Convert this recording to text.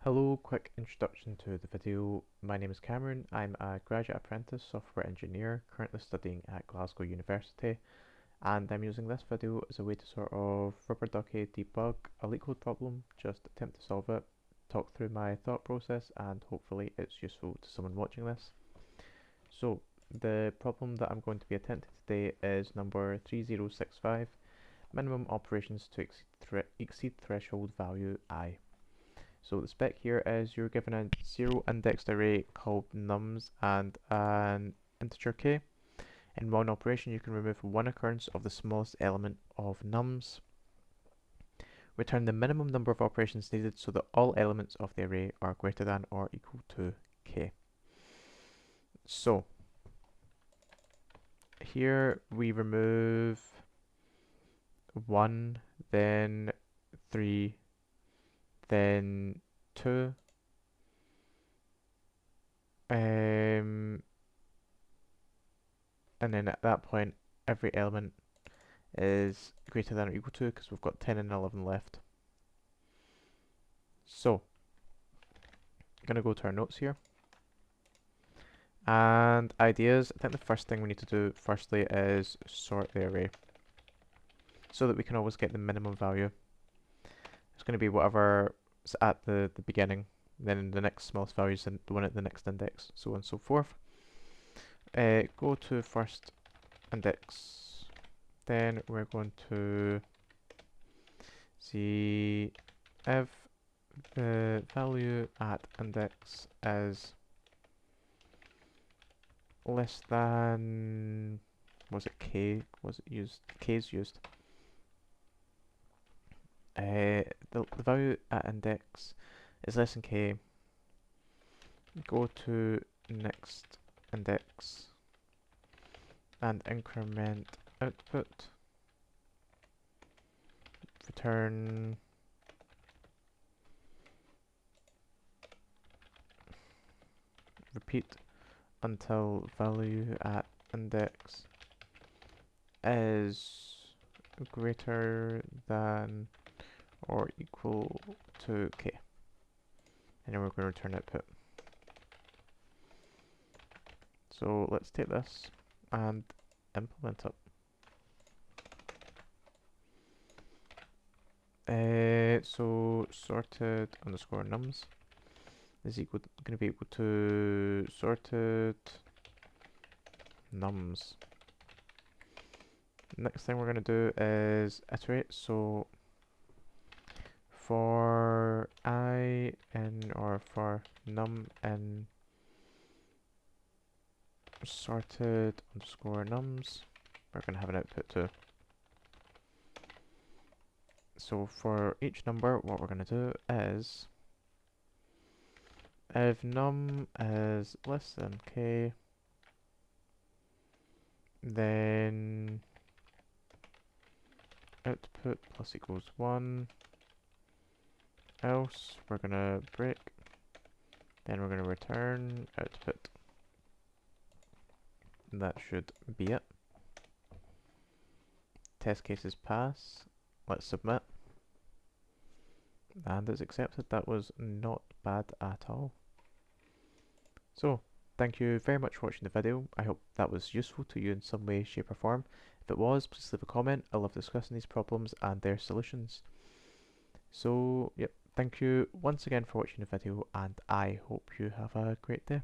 Hello, quick introduction to the video. My name is Cameron. I'm a graduate apprentice software engineer currently studying at Glasgow University, and I'm using this video as a way to sort of rubber ducky debug a LeetCode problem, just attempt to solve it, talk through my thought process, and hopefully it's useful to someone watching this. So, the problem that I'm going to be attempting today is number 3065, minimum operations to exceed threshold value I. So the spec here is you're given a zero indexed array called nums and an integer k. In one operation you can remove one occurrence of the smallest element of nums. Return the minimum number of operations needed so that all elements of the array are greater than or equal to k. So here we remove 1, then 3, then 2, and then at that point every element is greater than or equal to, because we've got 10 and 11 left. So I'm going to go to our notes here. And ideas, I think the first thing we need to do firstly is sort the array so that we can always get the minimum value. It's going to be whatever's at the beginning, then the next smallest value is the one at the next index, so on and so forth. Go to first index, then we're going to see if the value at index is less than, was it k? Was it used? K is used. The value at index is less than k. Go to next index and increment output. Return repeat until value at index is greater than or equal to k. And then we're going to return output. So let's take this and implement it. So sorted underscore nums is going to be equal to sorted nums. Next thing we're going to do is iterate. So for I in, or for num in sorted underscore nums, we're going to have an output too. So for each number, what we're going to do is if num is less than k, then output plus equals 1, else we're going to break, then we're going to return output. And that should be it. Test cases pass. Let's submit. And it's accepted. That was not bad at all. So, thank you very much for watching the video. I hope that was useful to you in some way, shape or form. If it was, please leave a comment. I love discussing these problems and their solutions. So, yep, thank you once again for watching the video, and I hope you have a great day.